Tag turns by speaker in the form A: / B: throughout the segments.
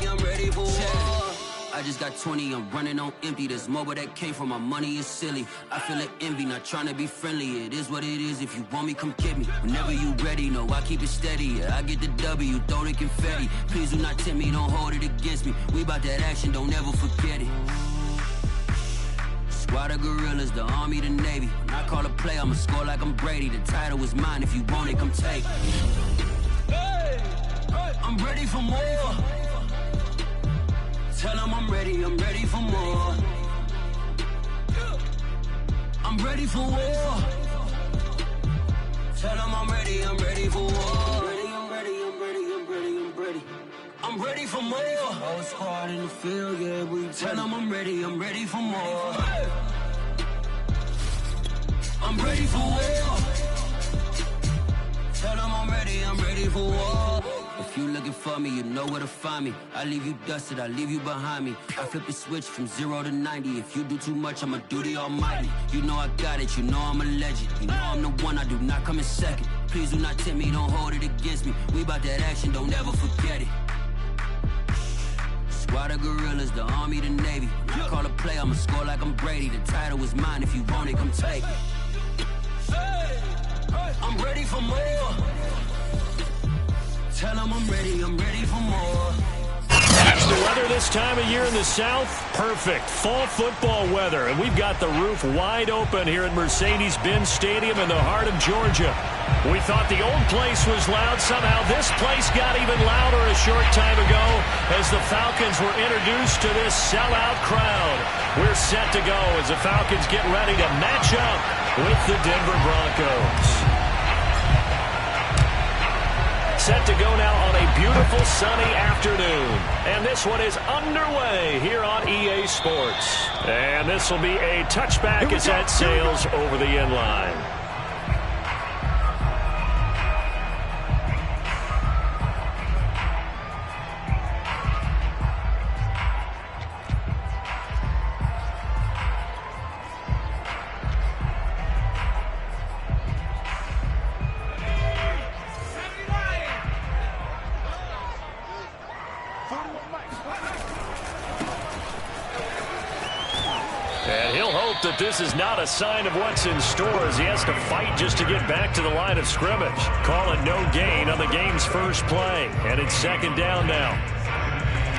A: I'm ready for war. I just got 20, I'm running on empty. This mobile that came from my money is silly. I feel like envy, not trying to be friendly. It is what it is, if you want me, come get me. Whenever you ready, no, I keep it steady. Yeah, I get the W, throw the confetti. Please do not tempt me, don't hold it against me. We about that action, don't ever forget it. Squad of gorillas, the army, the navy. When I call a play, I'ma score like I'm Brady. The title is mine, if you want it, come take it. I'm ready for more. Tell them I'm ready for more. I'm ready for war. Tell them I'm ready for war. I'm ready for more. Whole squad in the field, yeah, we tell them I'm ready for more. I'm ready for war. Tell them I'm ready for war. If you looking for me, you know where to find me. I leave you dusted, I leave you behind me. I flip the switch from 0 to 90. If you do too much, I'ma do the almighty. You know I got it, you know I'm a legend. You know I'm the one, I do not come in second. Please do not tempt me, don't hold it against me. We about that action, don't ever forget it. Squad of gorillas, the army, the navy. When I call a play, I'ma score like I'm Brady. The title is mine, if you want it, come take it. I'm ready for more. Tell them I'm ready for more.
B: That's the weather this time of year in the South. Perfect fall football weather. And we've got the roof wide open here at Mercedes-Benz Stadium in the heart of Georgia. We thought the old place was loud. Somehow this place got even louder a short time ago as the Falcons were introduced to this sellout crowd. We're set to go as the Falcons get ready to match up with the Denver Broncos. Set to go now on a beautiful sunny afternoon. And this one is underway here on EA Sports. And this will be a touchback as that sails over the end line. That this is not a sign of what's in store as he has to fight just to get back to the line of scrimmage. Call it no gain on the game's first play, and it's second down now.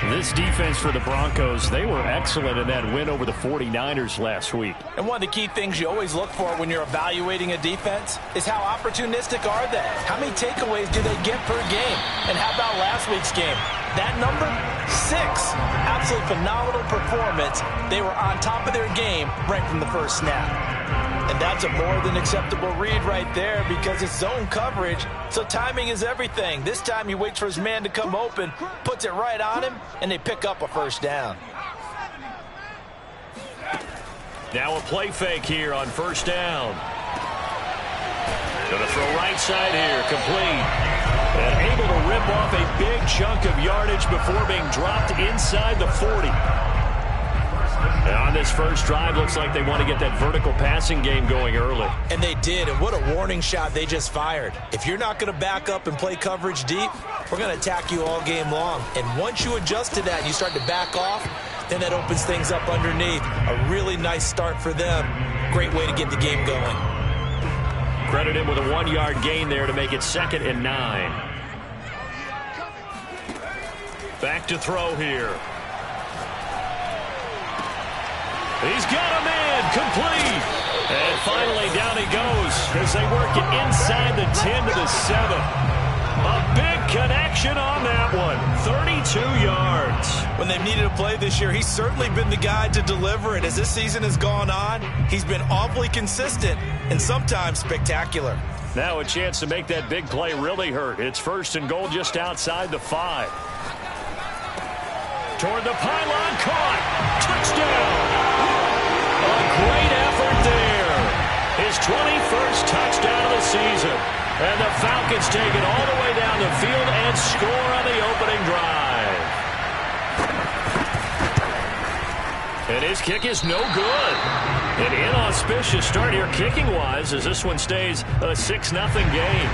B: This defense for the Broncos, they were excellent in that win over the 49ers last week.
C: And one of the key things you always look for when you're evaluating a defense is how opportunistic are they? How many takeaways do they get per game? And how about last week's game? That number? 6. Absolutely phenomenal performance. They were on top of their game right from the first snap. And that's a more than acceptable read right there because it's zone coverage, so timing is everything. This time he waits for his man to come open, puts it right on him, and they pick up a first down.
B: Now a play fake here on first down. Going to throw right side here, complete. And able to rip off a big chunk of yardage before being dropped inside the 40. And on this first drive, looks like they want to get that vertical passing game going early.
C: And they did, and what a warning shot they just fired. If you're not going to back up and play coverage deep, we're going to attack you all game long. And once you adjust to that and you start to back off, then that opens things up underneath. A really nice start for them. Great way to get the game going.
B: Credit him with a 1-yard gain there to make it 2nd and 9. Back to throw here. He's got a man, complete. And finally down he goes as they work it inside the 10 to the 7. A big connection on that one, 32 yards.
C: When they've needed a play this year, he's certainly been the guy to deliver it. As this season has gone on, he's been awfully consistent and sometimes spectacular.
B: Now a chance to make that big play really hurt. It's 1st and goal just outside the 5. Toward the pylon, caught. Touchdown. A great effort there. His 21st touchdown of the season. And the Falcons take it all the way down the field and score on the opening drive. And his kick is no good. An inauspicious start here kicking-wise as this one stays a 6-0 game.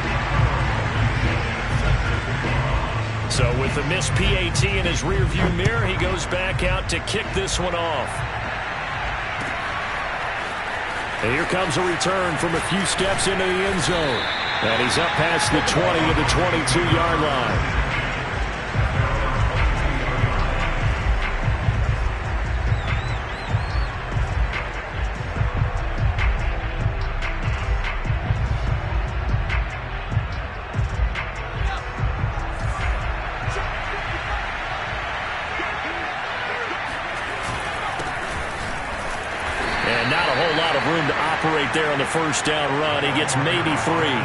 B: So with the missed PAT in his rearview mirror, he goes back out to kick this one off. And here comes a return from a few steps into the end zone. And he's up past the 20 to the 22-yard line. And not a whole lot of room to operate there on the first down run. He gets maybe 3.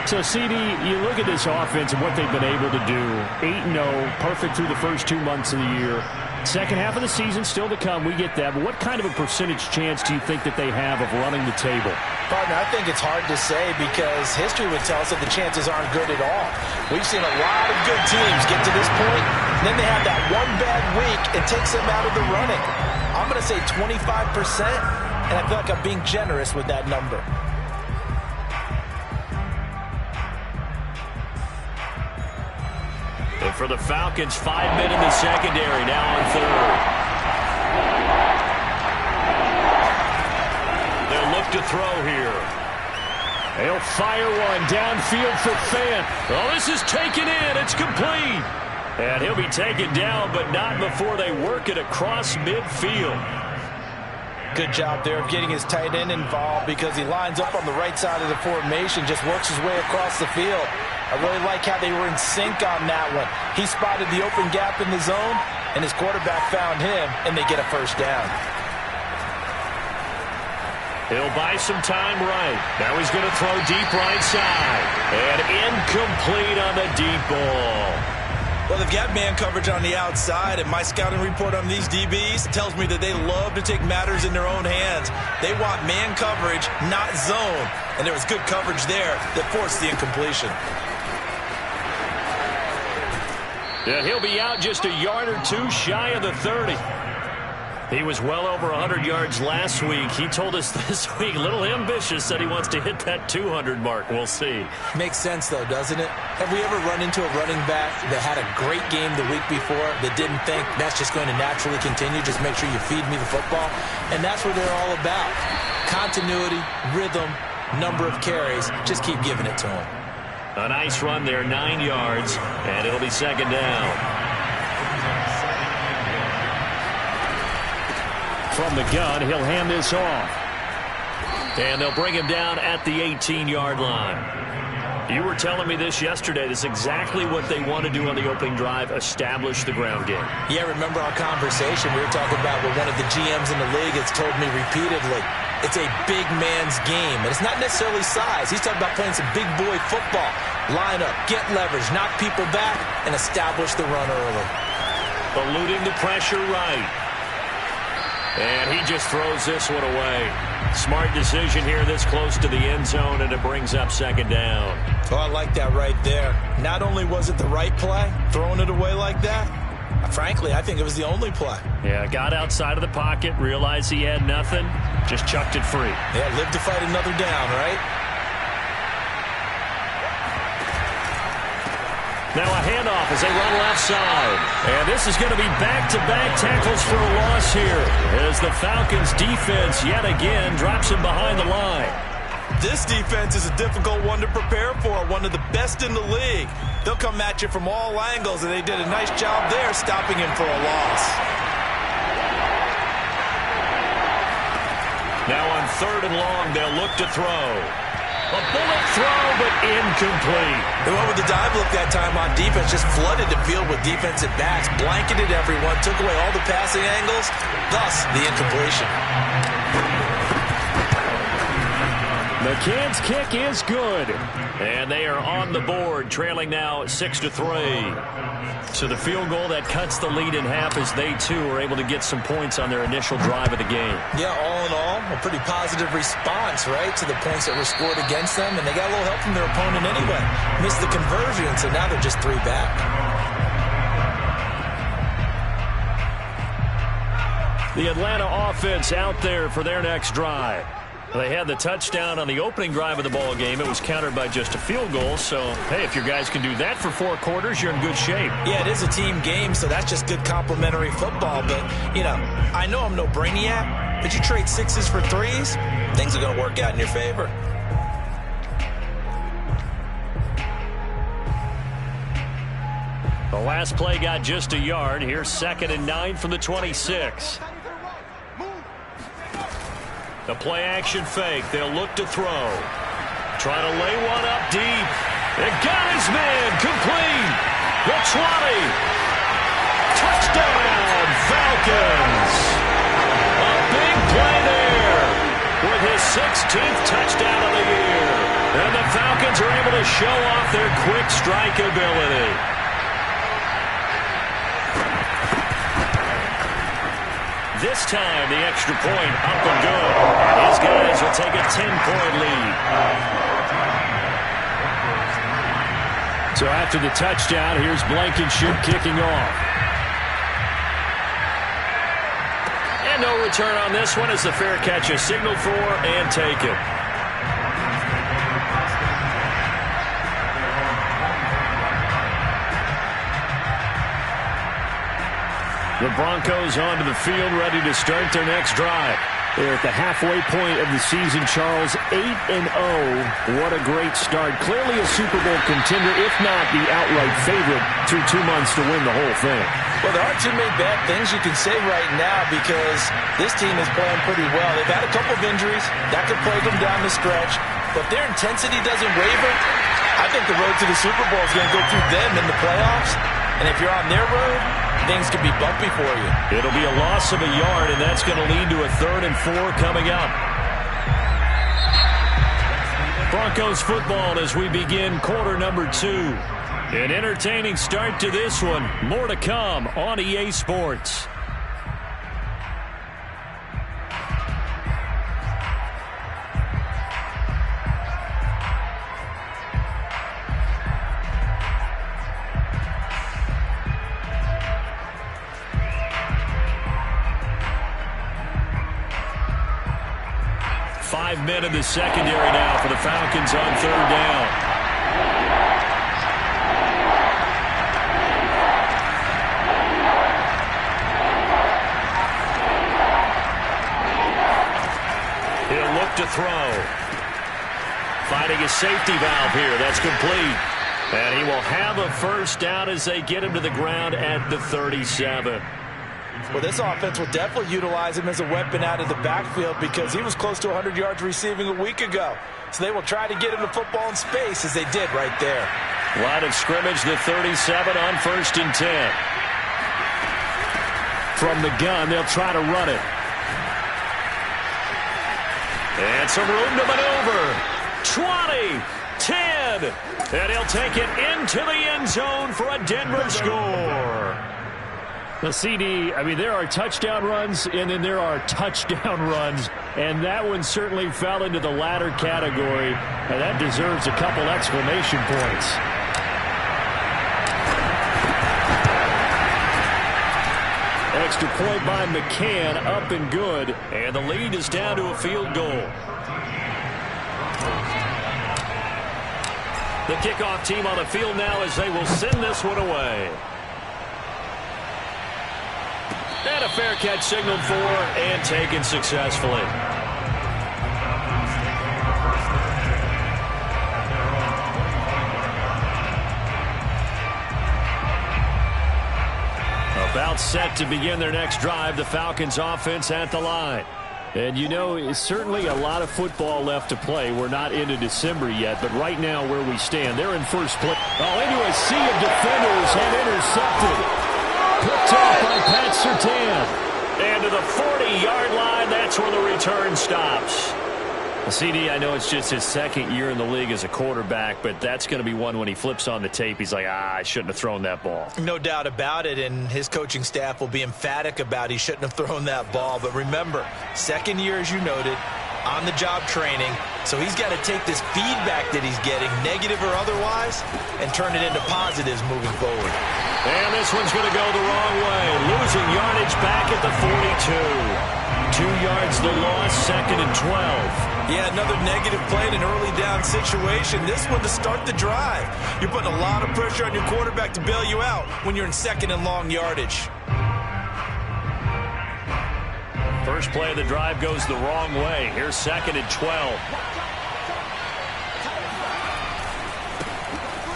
B: So, CD, you look at this offense and what they've been able to do. 8-0, perfect through the first 2 months of the year. Second half of the season still to come. We get that. But what kind of a percentage chance do you think that they have of running the table?
C: Partner, I think it's hard to say because history would tell us that the chances aren't good at all. We've seen a lot of good teams get to this point, and then they have that one bad week. It takes them out of the running. I'm going to say 25%, and I feel like I'm being generous with that number.
B: And for the Falcons, 5 men in the secondary, now on third. They'll look to throw here. They'll fire one downfield for Fant. Oh, this is taken in. It's complete. And he'll be taken down, but not before they work it across midfield.
C: Good job there of getting his tight end involved because he lines up on the right side of the formation, just works his way across the field. I really like how they were in sync on that one. He spotted the open gap in the zone, and his quarterback found him, and they get a first down.
B: He'll buy some time right. Now he's going to throw deep right side. And incomplete on the deep ball.
D: Well, they've got man coverage on the outside, and my scouting report on these DBs tells me that they love to take matters in their own hands. They want man coverage, not zone. And there was good coverage there that forced the incompletion.
B: And he'll be out just a yard or two shy of the 30. He was well over 100 yards last week. He told us this week, a little ambitious, said he wants to hit that 200 mark. We'll see.
C: Makes sense, though, doesn't it? Have we ever run into a running back that had a great game the week before that didn't think that's just going to naturally continue? Just make sure you feed me the football. And that's what they're all about. Continuity, rhythm, number of carries. Just keep giving it to him.
B: A nice run there, 9 yards, and it'll be second down. From the gun, he'll hand this off. And they'll bring him down at the 18-yard line. You were telling me this yesterday. This is exactly what they want to do on the opening drive, establish the ground game.
C: Yeah, remember our conversation. We were talking about what one of the GMs in the league has told me repeatedly. It's a big man's game, and it's not necessarily size. He's talking about playing some big boy football. Line up, get leverage, knock people back, and establish the run early.
B: Eluding the pressure right. And he just throws this one away. Smart decision here this close to the end zone, and it brings up second down.
C: Oh, I like that right there. Not only was it the right play, throwing it away like that, frankly, I think it was the only play.
B: Yeah, got outside of the pocket, realized he had nothing, just chucked it free.
C: Yeah, live to fight another down, right?
B: Now a handoff as they run left side. And this is going to be back-to-back tackles for a loss here as the Falcons defense yet again drops him behind the line.
D: This defense is a difficult one to prepare for, one of the best in the league. They'll come at you from all angles, and they did a nice job there stopping him for a loss.
B: Now on 3rd and long, they'll look to throw. A bullet throw, but incomplete.
D: They went with the dive look that time on defense, just flooded the field with defensive backs, blanketed everyone, took away all the passing angles, thus the incompletion.
B: McCann's kick is good. And they are on the board, trailing now 6-3. So the field goal that cuts the lead in half as they, too, are able to get some points on their initial drive of the game.
C: Yeah, all in all, a pretty positive response, right, to the points that were scored against them. And they got a little help from their opponent anyway. Missed the conversion, so now they're just 3 back.
B: The Atlanta offense out there for their next drive. They had the touchdown on the opening drive of the ball game. It was countered by just a field goal. So, hey, if your guys can do that for 4 quarters, you're in good shape.
C: Yeah, it is a team game, so that's just good complementary football. But, you know, I know I'm no brainiac, but you trade 6s for 3s, things are going to work out in your favor.
B: The last play got just a yard. Here's 2nd and 9 from the 26. The play-action fake. They'll look to throw. Try to lay one up deep. It got his man. Complete. The 20. Touchdown, Falcons. A big play there with his 16th touchdown of the year. And the Falcons are able to show off their quick strike ability. This time, the extra point up and good. And his guys will take a 10-point lead. So after the touchdown, here's Blankenship kicking off. And no return on this one as the fair catch is signaled for and taken. The Broncos onto the field, ready to start their next drive. They're at the halfway point of the season, Charles, 8-0. What a great start. Clearly a Super Bowl contender, if not the outright favorite, through 2 months to win the whole thing.
C: Well, there aren't too many bad things you can say right now because this team is playing pretty well. They've had a couple of injuries. That could plague them down the stretch. But if their intensity doesn't waver, I think the road to the Super Bowl is going to go through them in the playoffs. And if you're on their road, things could be bumpy for you.
B: It'll be a loss of a yard, and that's going to lead to a 3rd and 4 coming up. Broncos football as we begin quarter number 2. An entertaining start to this one. More to come on EA Sports. Five men in the secondary now for the Falcons on 3rd down. He'll look to throw. Finding a safety valve here. That's complete. And he will have a 1st down as they get him to the ground at the 37.
C: Well, this offense will definitely utilize him as a weapon out of the backfield because he was close to 100 yards receiving a week ago. So they will try to get him the football in space as they did right there.
B: Line of scrimmage, the 37 on 1st and 10. From the gun, they'll try to run it. And some room to maneuver. 20, 10, and he'll take it into the end zone for a Denver score. The CD, I mean, there are touchdown runs, and then there are touchdown runs, and that one certainly fell into the latter category, and that deserves a couple exclamation points. Extra point by McCann, up and good, and the lead is down to a field goal. The kickoff team on the field now as they will send this one away. And a fair catch signaled for and taken successfully. About set to begin their next drive, the Falcons offense at the line. And you know, it's certainly a lot of football left to play. We're not into December yet, but right now where we stand, they're in first place. Oh, into a sea of defenders and intercepted. Picked off by Pat Surtain. And to the 40-yard line, that's where the return stops. CD, I know it's just his 2nd year in the league as a quarterback, but that's going to be one when he flips on the tape. He's like, I shouldn't have thrown that ball.
C: No doubt about it, and his coaching staff will be emphatic about he shouldn't have thrown that ball. But remember, 2nd year, as you noted, on-the-job training, so he's got to take this feedback that he's getting, negative or otherwise, and turn it into positives moving forward.
B: And this one's going to go the wrong way, losing yardage back at the 42. 2 yards the loss, 2nd and 12.
D: Yeah, another negative play in an early down situation. This one to start the drive. You're putting a lot of pressure on your quarterback to bail you out when you're in 2nd and long yardage.
B: First play of the drive goes the wrong way. Here's 2nd and 12.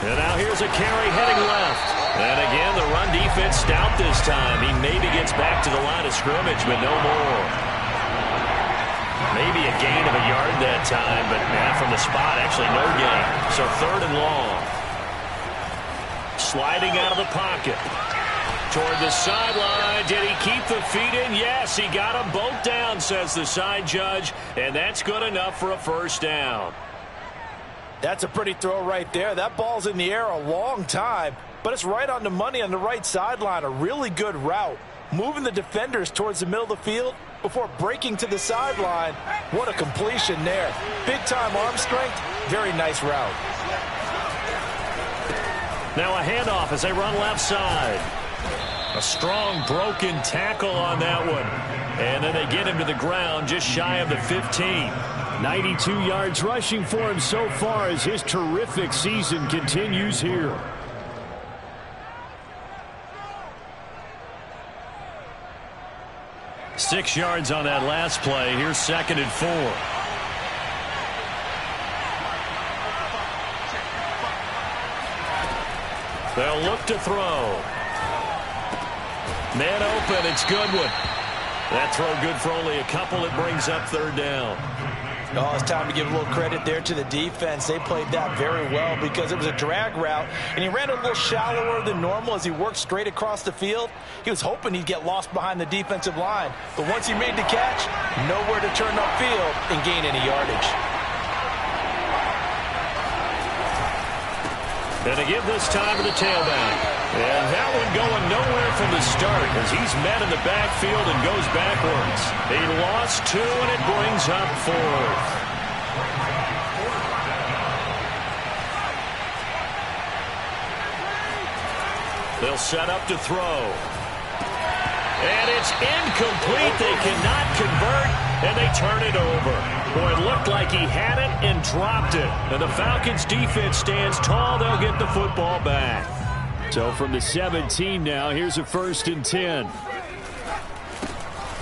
B: And now here's a carry heading left. And again, the run defense stout this time. He maybe gets back to the line of scrimmage, but no more. Maybe a gain of a yard that time, but from the spot, actually no gain. So 3rd and long. Sliding out of the pocket. Toward the sideline. Did he keep the feet in? Yes, he got them both down, says the side judge. And that's good enough for a first down.
C: That's a pretty throw right there. That ball's in the air a long time, but it's right on the money on the right sideline. A really good route. Moving the defenders towards the middle of the field before breaking to the sideline. What a completion there. Big-time arm strength. Very nice route.
B: Now a handoff as they run left side. A strong broken tackle on that one. And then they get him to the ground just shy of the 15.
E: 92 yards rushing for him so far as his terrific season continues here.
B: Six yards on that last play. Here's 2nd and 4. They'll look to throw. Man open. It's Goodwin. That throw good for only a couple. It brings up 3rd down.
C: Oh, it's time to give a little credit there to the defense. They played that very well because it was a drag route, and he ran a little shallower than normal as he worked straight across the field. He was hoping he'd get lost behind the defensive line, but once he made the catch, nowhere to turn upfield and gain any yardage.
B: And to give this time to the tailback. And that one going nowhere from the start as he's met in the backfield and goes backwards. He lost 2, and it brings up 4th. They'll set up to throw. And it's incomplete. They cannot convert, and they turn it over. Boy, it looked like he had it and dropped it. And the Falcons' defense stands tall. They'll get the football back.
E: So from the 17 now, here's a 1st and 10.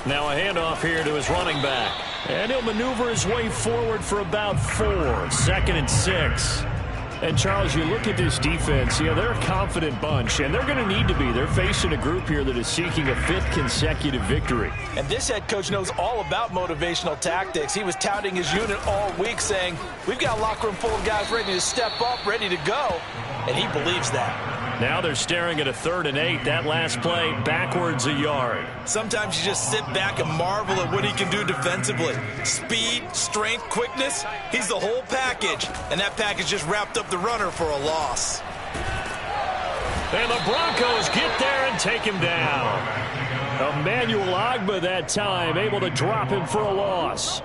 B: Now a handoff here to his running back. And he'll maneuver his way forward for about 4. 2nd and 6.
E: And, Charles, you look at this defense, they're a confident bunch, and they're going to need to be. They're facing a group here that is seeking a 5th consecutive victory.
C: And this head coach knows all about motivational tactics. He was touting his unit all week saying, we've got a locker room full of guys ready to step up, ready to go, and he believes that.
B: Now they're staring at a 3rd and 8. That last play, backwards a yard.
D: Sometimes you just sit back and marvel at what he can do defensively. Speed, strength, quickness, he's the whole package. And that package just wrapped up the runner for a loss.
B: And the Broncos get there and take him down.
E: Emmanuel Ogbah that time, able to drop him for a loss.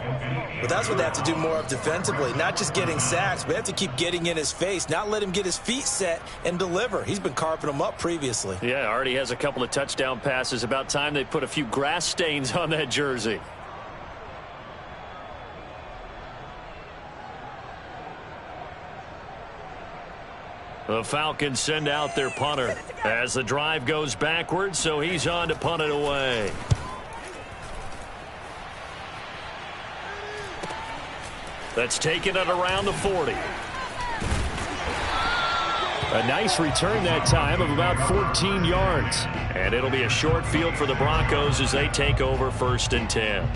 D: But that's what they have to do more of defensively. Not just getting sacks, but they have to keep getting in his face, not let him get his feet set and deliver. He's been carping them up previously.
B: Yeah, already has a couple of touchdown passes. About time they put a few grass stains on that jersey. The Falcons send out their punter as the drive goes backwards, so he's on to punt it away. That's taken at around the 40.
E: A nice return that time of about 14 yards.
B: And it'll be a short field for the Broncos as they take over 1st and 10.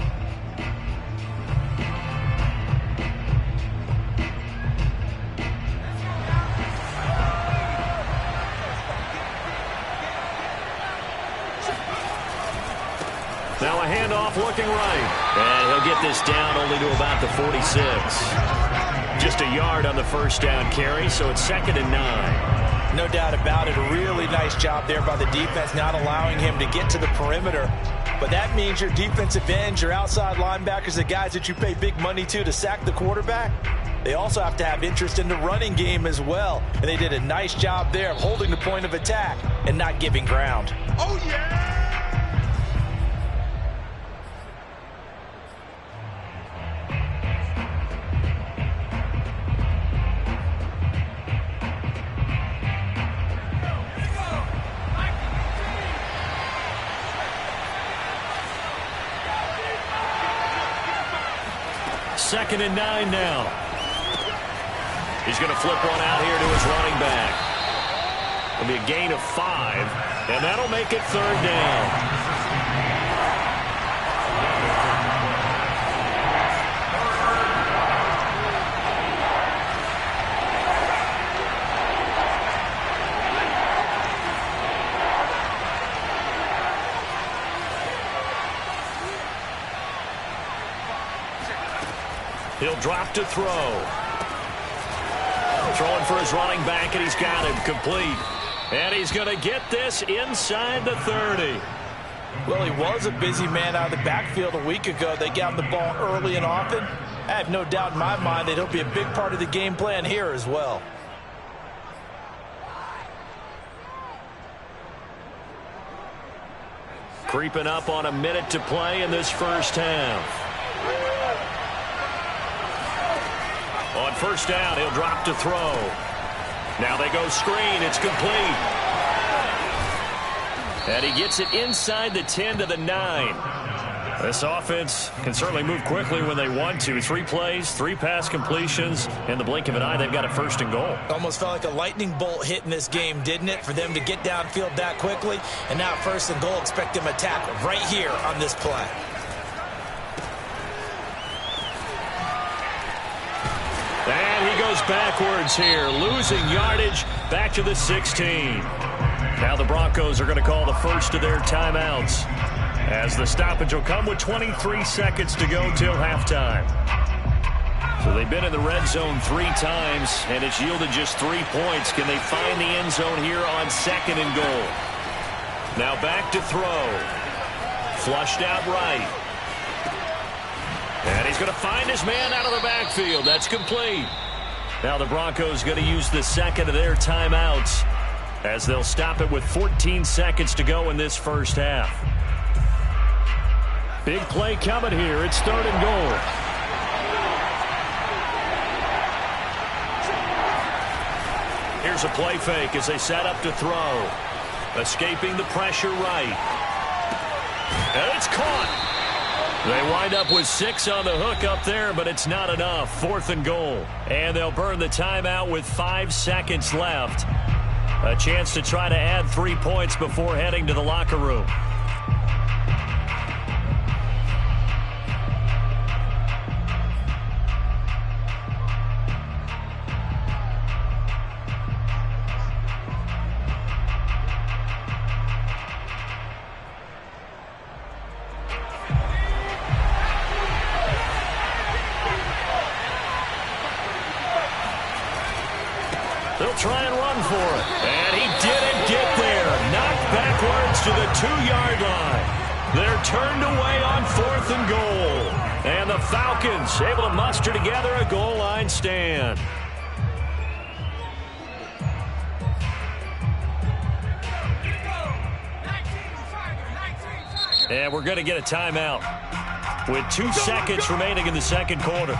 B: Now a handoff looking right. And he'll get this down only to about the 46. Just a yard on the first down carry, so it's 2nd and 9.
C: No doubt about it. A really nice job there by the defense, not allowing him to get to the perimeter. But that means your defensive ends, your outside linebackers, the guys that you pay big money to sack the quarterback, they also have to have interest in the running game as well. And they did a nice job there of holding the point of attack and not giving ground.
D: Oh, yeah!
B: 2nd and 9 now. He's going to flip one out here to his running back. It'll be a gain of 5, and that'll make it 3rd down. He'll drop to throw. Throwing for his running back, and he's got him complete. And he's going to get this inside the 30.
C: Well, he was a busy man out of the backfield a week ago. They got him the ball early and often. I have no doubt in my mind that he'll be a big part of the game plan here as well.
B: Creeping up on a minute to play in this first half. On 1st down, he'll drop to throw. Now they go screen. It's complete. And he gets it inside the 10 to the 9. This offense can certainly move quickly when they want to. 3 plays, 3 pass completions. In the blink of an eye, they've got a 1st and goal.
C: Almost felt like a lightning bolt hit in this game, didn't it? For them to get downfield that quickly. And now 1st and goal, expect them to tackle right here on this play.
B: And he goes backwards here, losing yardage back to the 16. Now the Broncos are going to call the first of their timeouts, as the stoppage will come with 23 seconds to go till halftime. So they've been in the red zone 3 times, and it's yielded just 3 points. Can they find the end zone here on 2nd and goal? Now back to throw. Flushed out right. And he's going to find his man out of the backfield. That's complete. Now the Broncos going to use the 2nd of their timeouts, as they'll stop it with 14 seconds to go in this first half. Big play coming here. It's 3rd and goal. Here's a play fake as they set up to throw. Escaping the pressure right. And it's caught. They wind up with 6 on the hook up there, but it's not enough. 4th and goal. And they'll burn the timeout with 5 seconds left. A chance to try to add 3 points before heading to the locker room. They'll try and run for it. And he didn't get there. Knocked backwards to the 2-yard line. They're turned away on 4th and goal. And the Falcons able to muster together a goal line stand. And we're going to get a timeout with 2 seconds remaining in the 2nd quarter.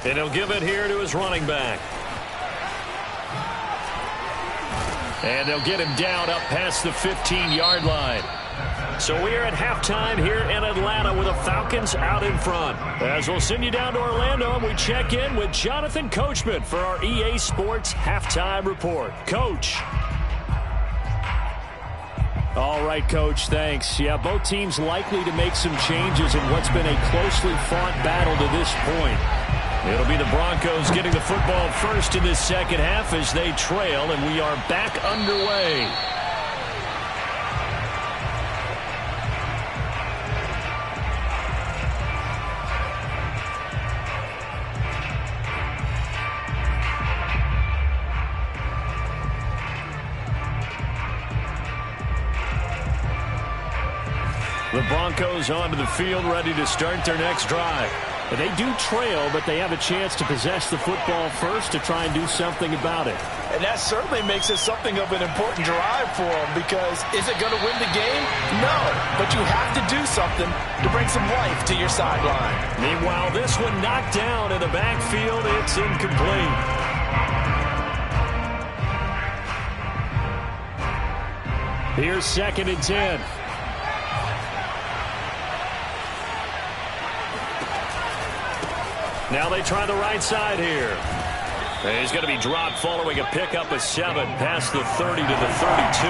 B: And he'll give it here to his running back. And they'll get him down up past the 15-yard line. So we are at halftime here in Atlanta with the Falcons out in front. As we'll send you down to Orlando, and we check in with Jonathan Coachman for our EA Sports Halftime Report. Coach. All right, Coach, thanks. Yeah, both teams likely to make some changes in what's been a closely fought battle to this point. It'll be the Broncos getting the football first in this 2nd half as they trail, and we are back underway. The Broncos onto the field, ready to start their next drive.
E: They do trail, but they have a chance to possess the football first to try and do something about it.
C: And that certainly makes it something of an important drive for them, because is it going to win the game? No, but you have to do something to bring some life to your sideline.
B: Meanwhile, this one knocked down in the backfield. It's incomplete. Here's 2nd and 10. Now they try the right side here. And he's going to be dropped following a pickup of 7 past the 30 to the 32.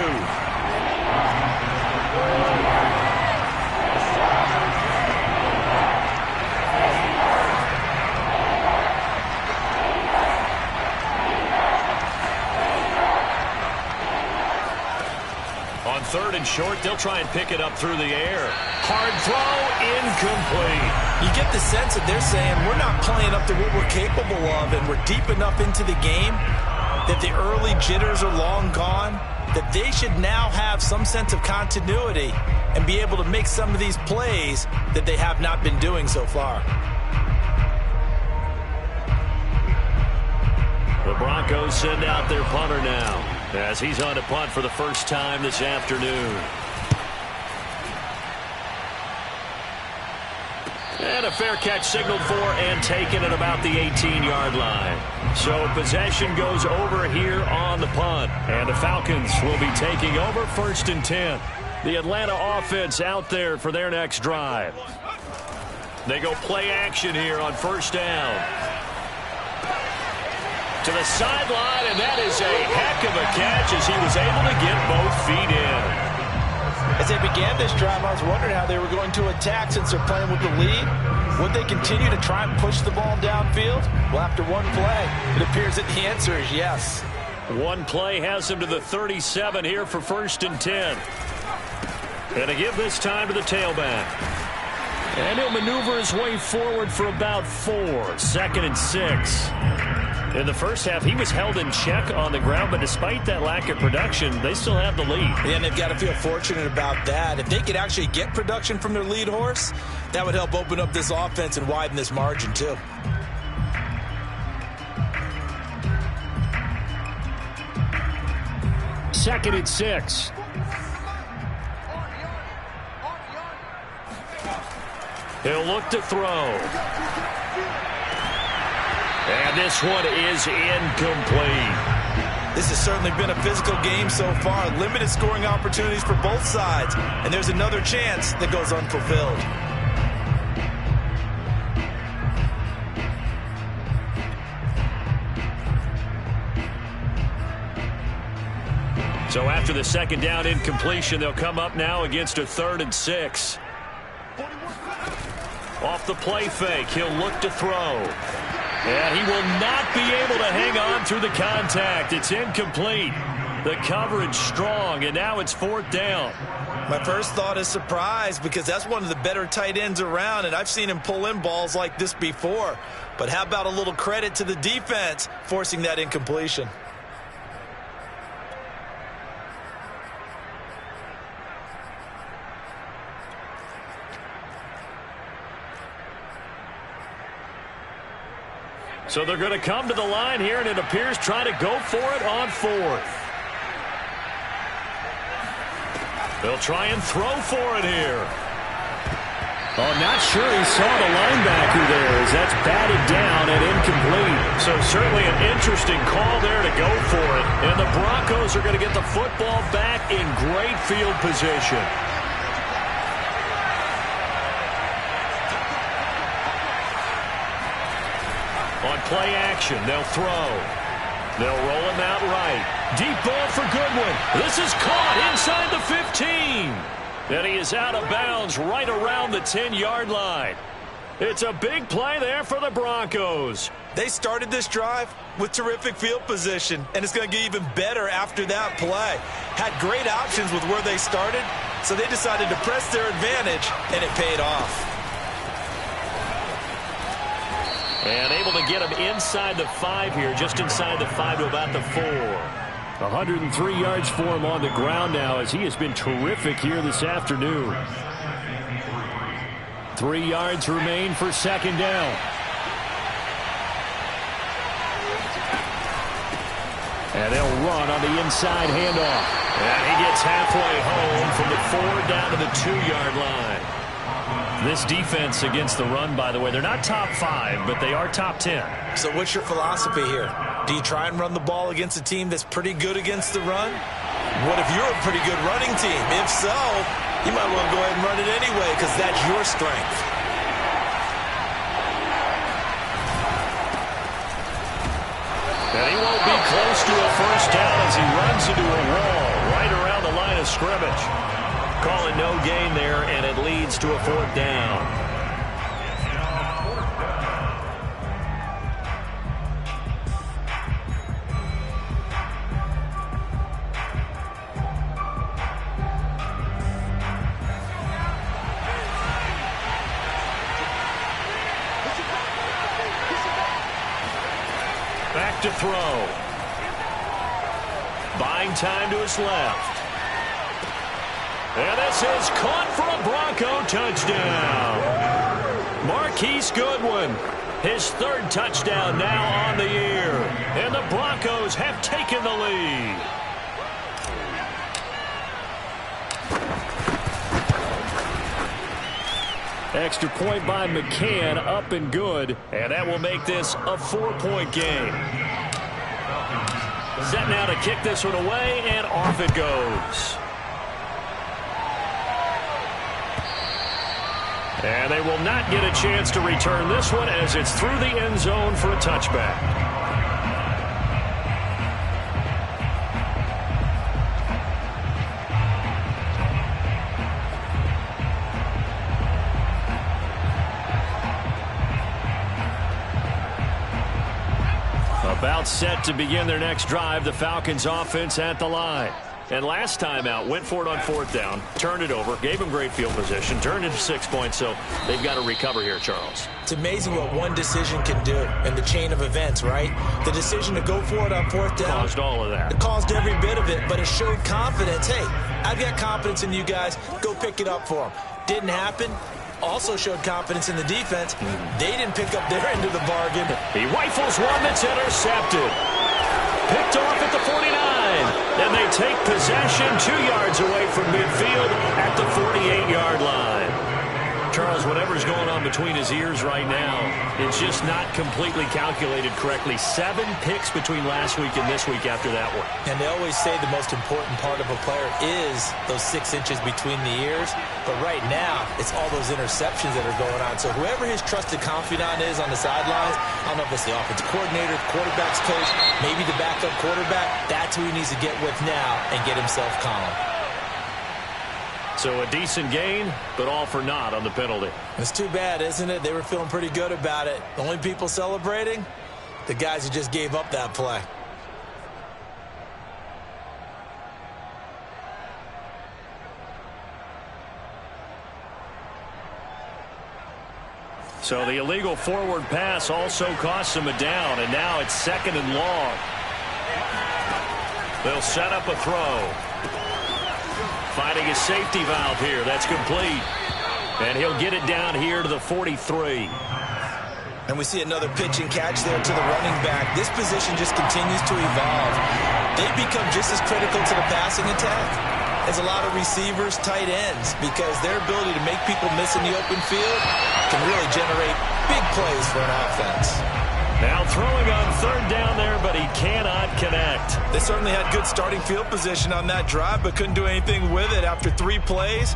B: On 3rd and short, they'll try and pick it up through the air. Hard throw, incomplete.
D: You get the sense that they're saying we're not playing up to what we're capable of, and we're deep enough into the game that the early jitters are long gone, that they should now have some sense of continuity and be able to make some of these plays that they have not been doing so far.
B: The Broncos send out their punter now, as he's on to punt for the first time this afternoon. And a fair catch signaled for and taken at about the 18-yard line. So possession goes over here on the punt. And the Falcons will be taking over 1st and 10. The Atlanta offense out there for their next drive. They go play action here on 1st down. To the sideline, and that is a heck of a catch as he was able to get both feet in.
C: As they began this drive, I was wondering how they were going to attack since they're playing with the lead. Would they continue to try and push the ball downfield? Well, after one play, it appears that the answer is yes.
B: One play has him to the 37 here for 1st and 10. And a give this time to the tailback. And he'll maneuver his way forward for about 4. 2nd and 6. In the first half, he was held in check on the ground, but despite that lack of production, they still have the lead.
D: And they've got to feel fortunate about that. If they could actually get production from their lead horse, that would help open up this offense and widen this margin too.
E: Second and 6.
B: He'll look to throw. And this one is incomplete.
D: This has certainly been a physical game so far. Limited scoring opportunities for both sides. And there's another chance that goes unfulfilled.
B: So after the 2nd down incompletion, they'll come up now against a 3rd and 6. Off the play fake, he'll look to throw. And he will not be able to hang on through the contact. It's incomplete. The coverage strong, and now it's 4th down.
D: My first thought is surprise, because that's one of the better tight ends around, and I've seen him pull in balls like this before. But how about a little credit to the defense forcing that incompletion?
B: So they're going to come to the line here, and it appears trying to go for it on 4th. They'll try and throw for it here.
E: Oh, not sure he saw the linebacker there as that's batted down and incomplete.
B: So certainly an interesting call there to go for it. And the Broncos are going to get the football back in great field position. On play action, they'll throw. They'll roll him out right. Deep ball for Goodwin. This is caught inside the 15. And he is out of bounds right around the 10-yard line. It's a big play there for the Broncos.
D: They started this drive with terrific field position, and it's going to get even better after that play. Had great options with where they started, so they decided to press their advantage, and it paid off.
B: And able to get him inside the 5 here, just inside the 5 to about the 4.
E: 103 yards for him on the ground now as he has been terrific here this afternoon.
B: 3 yards remain for second down. And they'll run on the inside handoff. And he gets halfway home from the 4 down to the 2-yard line. This defense against the run, by the way, they're not top 5, but they are top 10.
C: So what's your philosophy here? Do you try and run the ball against a team that's pretty good against the run? What if you're a pretty good running team? If so, you might want to go ahead and run it anyway because that's your strength.
B: And he won't be close to a first down as he runs into a wall right around the line of scrimmage. Calling no gain there, and it leads to a 4th down. Back to throw. Buying time to his left. And this is caught for a Bronco touchdown. Marquise Goodwin, his 3rd touchdown now on the year. And the Broncos have taken the lead. Extra point by McCann, up and good. And that will make this a 4-point game. Set now to kick this one away, and off it goes. And they will not get a chance to return this one as it's through the end zone for a touchback. About set to begin their next drive, the Falcons offense at the line. And last time out, went for it on 4th down, turned it over, gave them great field position, turned it to 6 points, so they've got to recover here, Charles.
C: It's amazing what one decision can do in the chain of events, right? The decision to go for it on 4th down.
B: Caused all of that.
C: It caused every bit of it, but it showed confidence. Hey, I've got confidence in you guys. Go pick it up for them. Didn't happen. Also showed confidence in the defense. They didn't pick up their end of the bargain.
B: He rifles one that's intercepted. Picked off at the 49. And they take possession 2 yards away from midfield at the 48-yard line. Charles, whatever's going on between his ears right now, it's just not completely calculated correctly. 7 picks between last week and this week after that one.
C: And they always say the most important part of a player is those 6 inches between the ears. But right now, it's all those interceptions that are going on. So whoever his trusted confidant is on the sidelines, I don't know if it's the offensive coordinator, the quarterback's coach, maybe the backup quarterback, that's who he needs to get with now and get himself calm.
B: So a decent gain, but all for naught on the penalty.
C: It's too bad, isn't it? They were feeling pretty good about it. The only people celebrating, the guys who just gave up that play.
B: So the illegal forward pass also costs them a down, and now it's 2nd and long. They'll set up a throw. Finding a safety valve here. That's complete. And he'll get it down here to the 43.
C: And we see another pitch and catch there to the running back. This position just continues to evolve. They become just as critical to the passing attack as a lot of receivers, tight ends, because their ability to make people miss in the open field can really generate big plays for an offense.
B: Now throwing on 3rd down there, but he cannot connect.
D: They certainly had good starting field position on that drive, but couldn't do anything with it after 3 plays.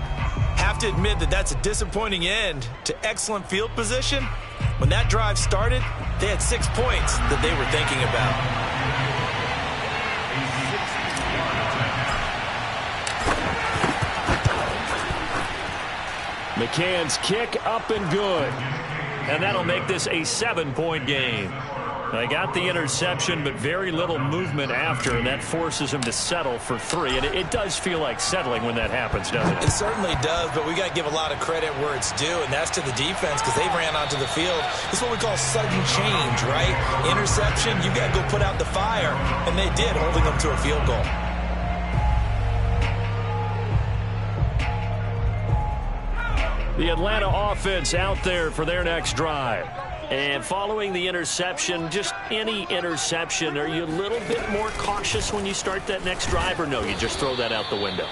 D: Have to admit that that's a disappointing end to excellent field position. When that drive started, they had 6 points that they were thinking about.
B: McCann's kick up and good. And that'll make this a 7-point game. They got the interception, but very little movement after, and that forces him to settle for 3. And it does feel like settling when that happens, doesn't it?
C: It certainly does, but we got to give a lot of credit where it's due, and that's to the defense because they ran onto the field. This is what we call sudden change, right? Interception, you got to go put out the fire, and they did, holding them to a field goal.
B: The Atlanta offense out there for their next drive. And following the interception, just any interception, are you a little bit more cautious when you start that next drive, or no, you just throw that out the window?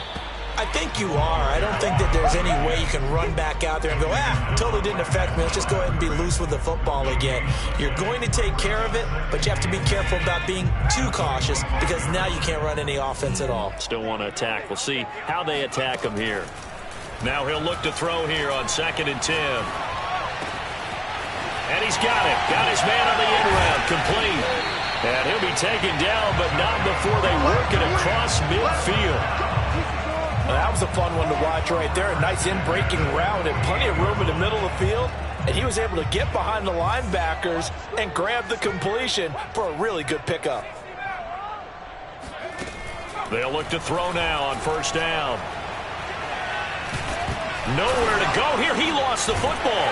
C: I think you are. I don't think that there's any way you can run back out there and go, totally didn't affect me. Let's just go ahead and be loose with the football again. You're going to take care of it, but you have to be careful about being too cautious because now you can't run any offense at all.
B: Still want to attack. We'll see how they attack him here. Now he'll look to throw here on 2nd and 10. And he's got it. Got his man on the end route. Complete. And he'll be taken down, but not before they work it across midfield.
C: That was a fun one to watch right there. A nice in-breaking route and plenty of room in the middle of the field. And he was able to get behind the linebackers and grab the completion for a really good pickup.
B: They'll look to throw now on 1st down. Nowhere to go here. He lost the football.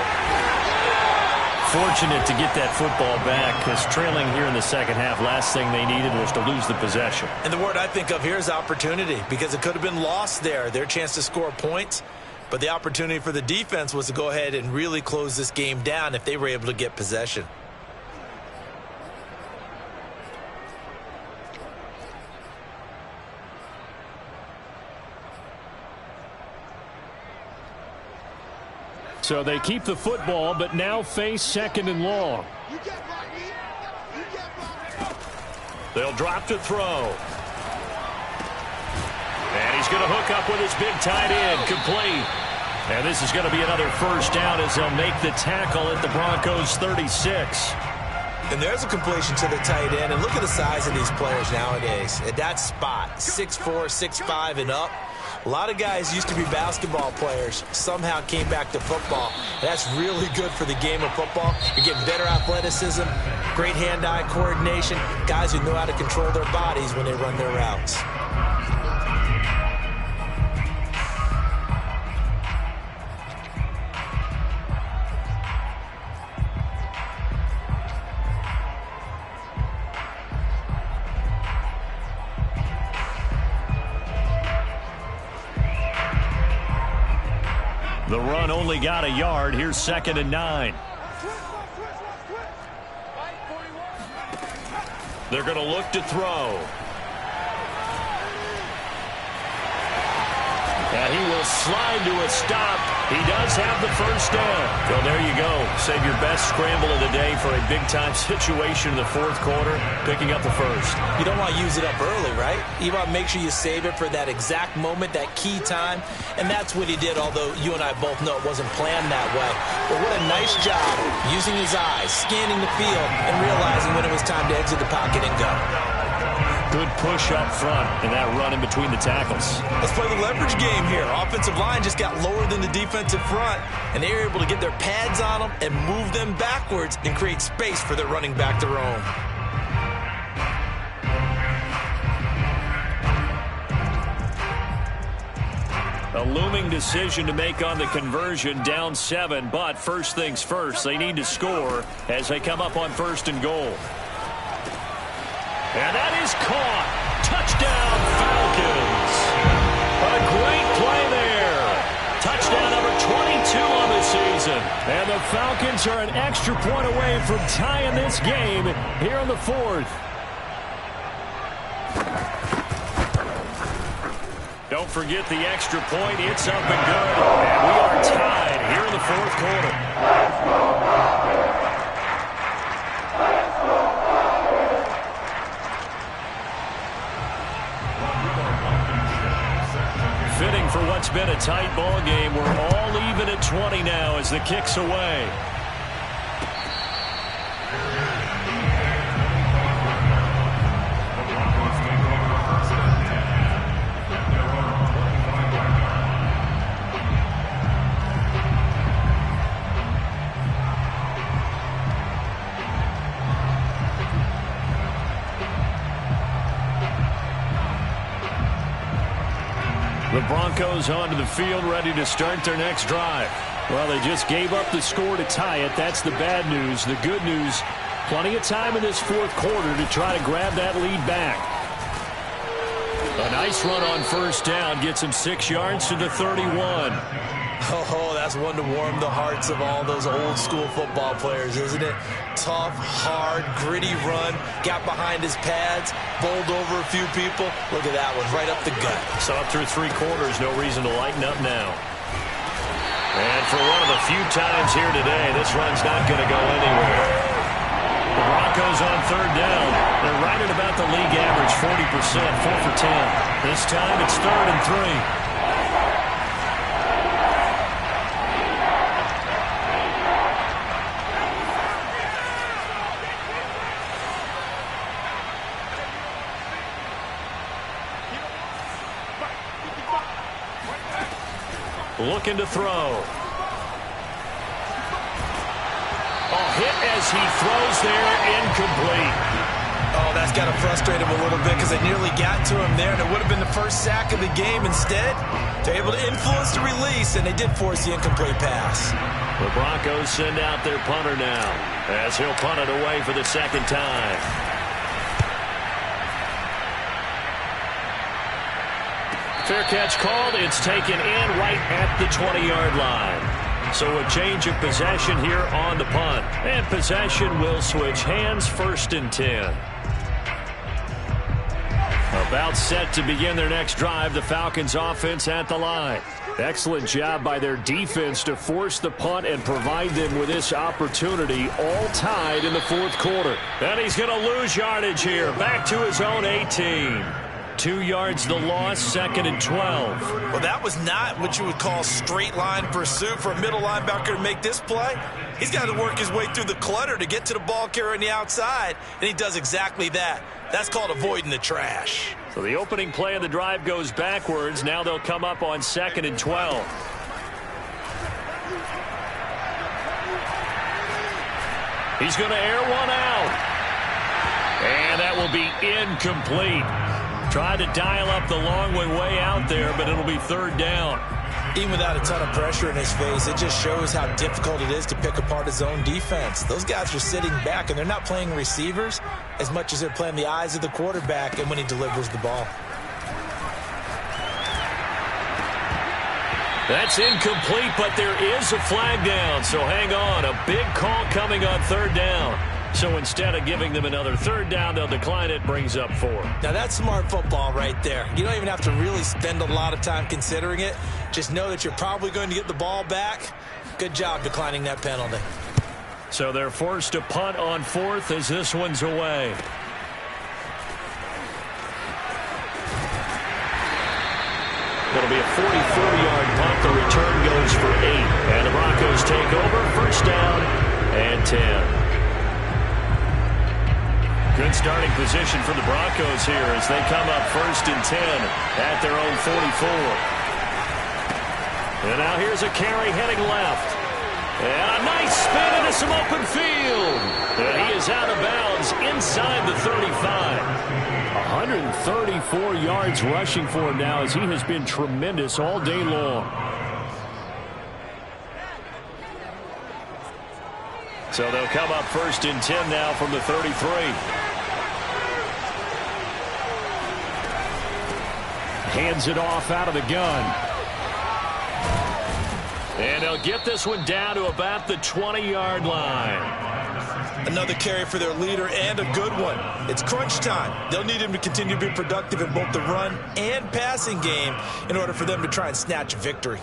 B: Fortunate to get that football back, because trailing here in the second half, last thing they needed was to lose the possession.
C: And the word I think of here is opportunity, because it could have been lost there. Their chance to score points, but the opportunity for the defense was to go ahead and really close this game down if they were able to get possession.
B: So they keep the football, but now face 2nd and long. They'll drop to throw. And he's going to hook up with his big tight end, complete. And this is going to be another 1st down as they'll make the tackle at the Broncos 36.
C: And there's a completion to the tight end. And look at the size of these players nowadays. At that spot, 6'4", 6'5", and up. A lot of guys used to be basketball players, somehow came back to football. And that's really good for the game of football. You're getting better athleticism, great hand-eye coordination, guys who know how to control their bodies when they run their routes.
B: The run only got a yard. Here's 2nd and 9. They're going to look to throw. And he will slide to a stop. He does have the 1st down. Well, there you go. Save your best scramble of the day for a big-time situation in the 4th quarter, picking up the 1st.
C: You don't want to use it up early, right? You want to make sure you save it for that exact moment, that key time. And that's what he did, although you and I both know it wasn't planned that way. But what a nice job using his eyes, scanning the field, and realizing when it was time to exit the pocket and go.
B: Good push up front and that run in between the tackles.
C: Let's play the leverage game here. Offensive line just got lower than the defensive front, and they were able to get their pads on them and move them backwards and create space for their running back to roam.
B: A looming decision to make on the conversion, down 7, but first things first, they need to score as they come up on 1st and goal. And that is caught. Touchdown, Falcons. A great play there. Touchdown number 22 on the season. And the Falcons are an extra point away from tying this game here in the 4th. Don't forget the extra point. It's up and good. And we are tied here in the 4th quarter. Fitting for what's been a tight ball game. We're all even at 20 now as the kick's away. The Broncos onto the field, ready to start their next drive. Well, they just gave up the score to tie it. That's the bad news. The good news, plenty of time in this 4th quarter to try to grab that lead back. A nice run on 1st down gets him 6 yards to the 31.
D: Oh, that's one to warm the hearts of all those old school football players, isn't it? Tough, hard, gritty run, got behind his pads, bowled over a few people. Look at that one, right up the gut.
B: So up through 3 quarters, no reason to lighten up now. And for one of the few times here today, this run's not going to go anywhere. The Broncos on 3rd down. They're right at about the league average, 40%, 4 for 10. This time it's 3rd and 3. Looking to throw. Hit as he throws there, incomplete.
D: Oh, that's got to frustrate him a little bit because they nearly got to him there, and it would have been the first sack of the game. Instead, they're able to influence the release, and they did force the incomplete pass.
B: The Broncos send out their punter now as he'll punt it away for the 2nd time. Fair catch called. It's taken in right at the 20-yard line. So a change of possession here on the punt. And possession will switch hands, 1st and 10. About set to begin their next drive, the Falcons offense at the line. Excellent job by their defense to force the punt and provide them with this opportunity, all tied in the 4th quarter. And he's going to lose yardage here, back to his own 18. 2 yards the loss, 2nd and 12.
D: Well, that was not what you would call straight line pursuit for a middle linebacker to make this play. He's got to work his way through the clutter to get to the ball carrier on the outside, and he does exactly that. That's called avoiding the trash.
B: So the opening play of the drive goes backwards. Now they'll come up on 2nd and 12. He's going to air one out. And that will be incomplete. Tried to dial up the long way out there, but it'll be 3rd down.
D: Even without a ton of pressure in his face, it just shows how difficult it is to pick apart his own defense. Those guys are sitting back, and they're not playing receivers as much as they're playing the eyes of the quarterback and when he delivers the ball.
B: That's incomplete, but there is a flag down, so hang on. A big call coming on 3rd down. So instead of giving them another 3rd down, they'll decline it, brings up 4.
D: Now that's smart football right there. You don't even have to really spend a lot of time considering it. Just know that you're probably going to get the ball back. Good job declining that penalty.
B: So they're forced to punt on 4th as this one's away. It'll be a 44-yard punt. The return goes for 8. And the Broncos take over. 1st down and 10. Good starting position for the Broncos here as they come up 1st and 10 at their own 44. And now here's a carry heading left. And a nice spin into some open field. And he is out of bounds inside the 35. 134 yards rushing for him now as he has been tremendous all day long. So they'll come up 1st and 10 now from the 33. Hands it off out of the gun. And they'll get this one down to about the 20-yard line.
D: Another carry for their leader and a good one. It's crunch time. They'll need him to continue to be productive in both the run and passing game in order for them to try and snatch a victory.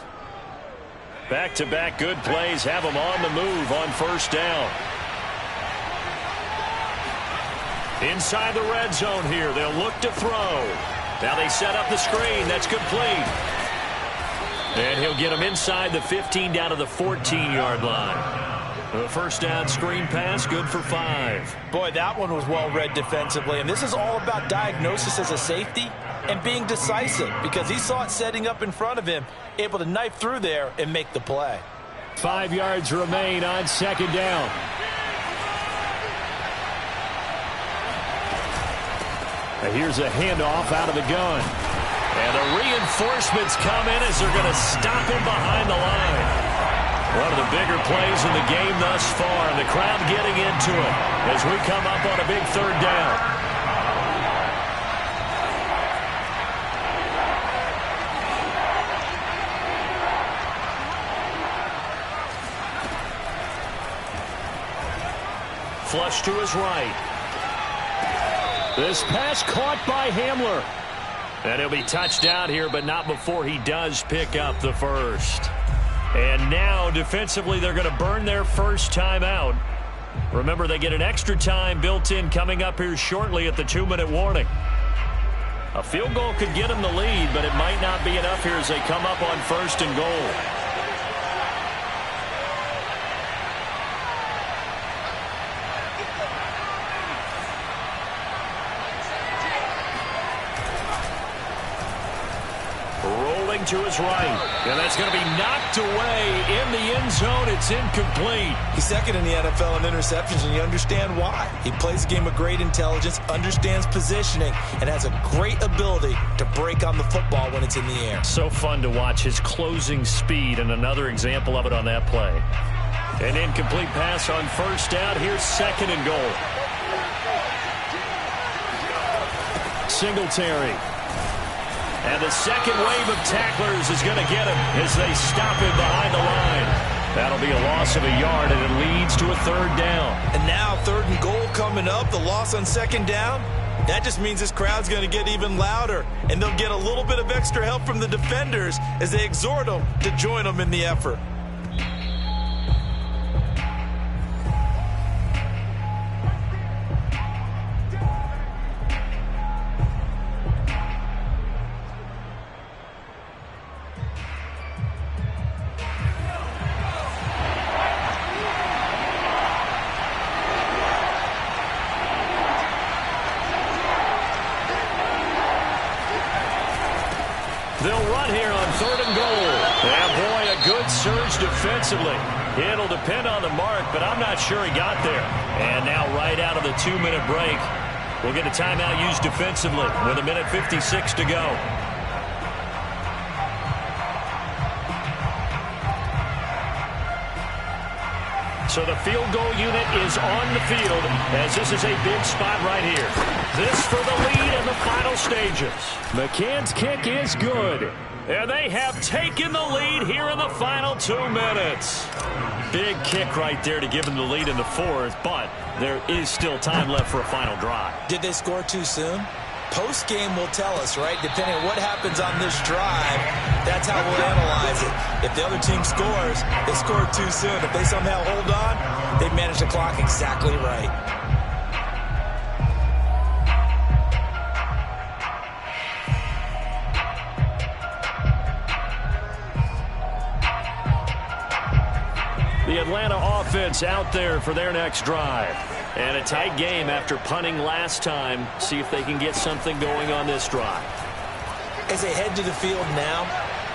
B: Back-to-back good plays have them on the move on 1st down. Inside the red zone here. They'll look to throw. Now they set up the screen. That's complete. And he'll get him inside the 15 down to the 14-yard line. The 1st down screen pass, good for 5.
C: Boy, that one was well read defensively. And this is all about diagnosis as a safety and being decisive because he saw it setting up in front of him, able to knife through there and make the play.
B: 5 yards remain on 2nd down. Here's a handoff out of the gun. And the reinforcements come in as they're going to stop him behind the line. One of the bigger plays in the game thus far, and the crowd getting into it as we come up on a big 3rd down. flush to his right. This pass caught by Hamler. And he'll be touched out here, but not before he does pick up the first. And now, defensively, they're going to burn their first timeout. Remember, they get an extra time built in coming up here shortly at the 2-minute warning. A field goal could get them the lead, but it might not be enough here as they come up on 1st and goal. Rolling to his right, and that's going to be knocked away in the end zone. It's incomplete.
D: He's second in the NFL in interceptions, and you understand why. He plays a game of great intelligence, understands positioning, and has a great ability to break on the football when it's in the air.
B: So fun to watch his closing speed, and another example of it on that play. An incomplete pass on 1st down. Here's 2nd and goal. Singletary. And the second wave of tacklers is going to get him as they stop him behind the line. That'll be a loss of a yard, and it leads to a 3rd down.
D: And now 3rd and goal coming up, the loss on 2nd down. That just means this crowd's going to get even louder, and they'll get a little bit of extra help from the defenders as they exhort them to join them in the effort.
B: They'll run here on 3rd and goal. And boy, a good surge defensively. It'll depend on the mark, but I'm not sure he got there. And now right out of the 2-minute break, we'll get a timeout used defensively with 1:56 to go. So the field goal unit is on the field as this is a big spot right here. This for the lead in the final stages. McCann's kick is good. And they have taken the lead here in the final 2 minutes. Big kick right there to give them the lead in the 4th, but there is still time left for a final drive.
D: Did they score too soon? Post-game will tell us, right? Depending on what happens on this drive, that's how we'll analyze it. If the other team scores, they scored too soon. If they somehow hold on, they manage the clock exactly right.
B: The Atlanta offense out there for their next drive. And a tight game after punting last time. See if they can get something going on this drive.
D: As they head to the field now,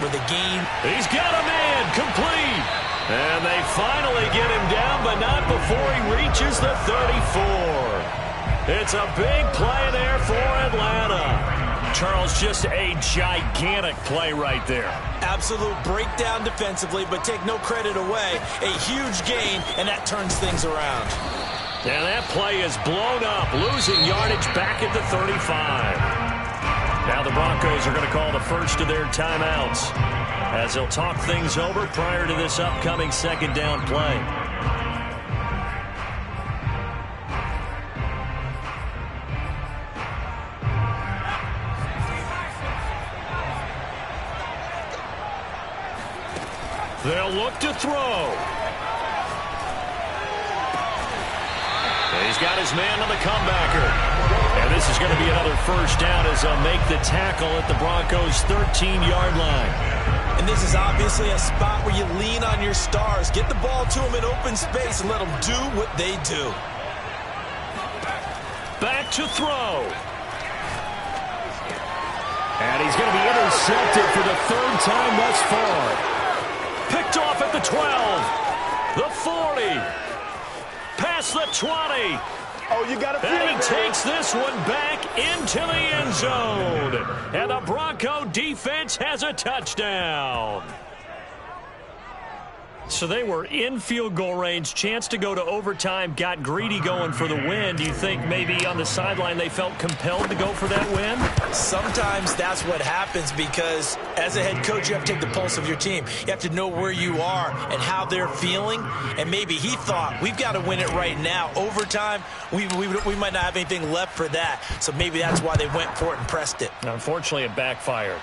D: with the game.
B: He's got a man complete. And they finally get him down, but not before he reaches the 34. It's a big play there for Atlanta. Charles, just a gigantic play right there.
D: Absolute breakdown defensively, but take no credit away. A huge gain, and that turns things around.
B: And that play is blown up, losing yardage back at the 35. Now the Broncos are going to call the first of their timeouts as they'll talk things over prior to this upcoming 2nd down play. They'll look to throw. He's got his man on the comebacker. And this is going to be another 1st down as they'll make the tackle at the Broncos' 13-yard line.
D: And this is obviously a spot where you lean on your stars. Get the ball to them in open space and let them do what they do.
B: Back to throw. And he's going to be intercepted for the 3rd time thus far. Picked off at the 12, the 40, past the 20.
F: Oh, you got to feel it.
B: And he takes this one back into the end zone. And the Bronco defense has a touchdown. So they were in field goal range, chance to go to overtime, got greedy going for the win. Do you think maybe on the sideline they felt compelled to go for that win?
C: Sometimes that's what happens because as a head coach, you have to take the pulse of your team. You have to know where you are and how they're feeling. And maybe he thought, we've got to win it right now. Overtime, we might not have anything left for that. So maybe that's why they went for it and pressed it.
B: Unfortunately, it backfired.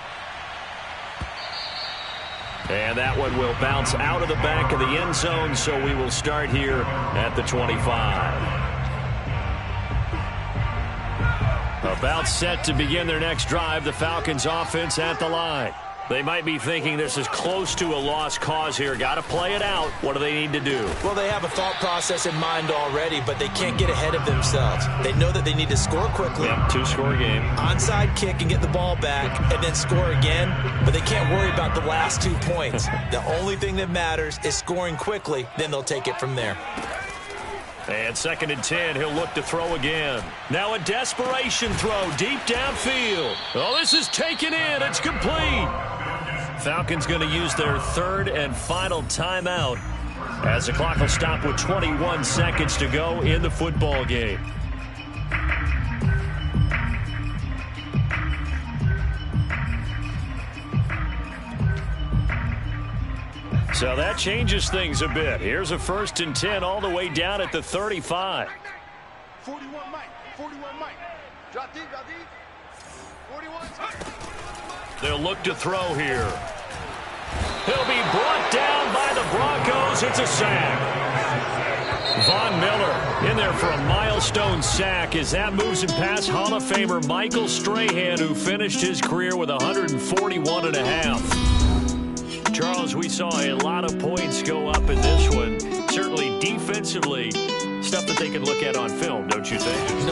B: And that one will bounce out of the back of the end zone, so we will start here at the 25. About set to begin their next drive, the Falcons offense at the line. They might be thinking this is close to a lost cause here. Got to play it out. What do they need to do?
C: Well, they have a thought process in mind already, but they can't get ahead of themselves. They know that they need to score quickly.
B: Yep, two-score game.
C: Onside kick and get the ball back and then score again, but they can't worry about the last 2 points. The only thing that matters is scoring quickly, then they'll take it from there.
B: And 2nd and 10, he'll look to throw again. Now a desperation throw deep downfield. Oh, this is taken in. It's complete. Falcons going to use their 3rd and final timeout as the clock will stop with 21 seconds to go in the football game. So that changes things a bit. Here's a 1st and 10 all the way down at the 35.
F: 41 Mike. 41 Mike. Drop deep, 41.
B: They'll look to throw here. He'll be brought down by the Broncos. It's a sack. Von Miller in there for a milestone sack as that moves him past Hall of Famer Michael Strahan, who finished his career with 141.5. Charles, we saw a lot of points go up in this one. Certainly defensively, stuff that they can look at on film, don't you think?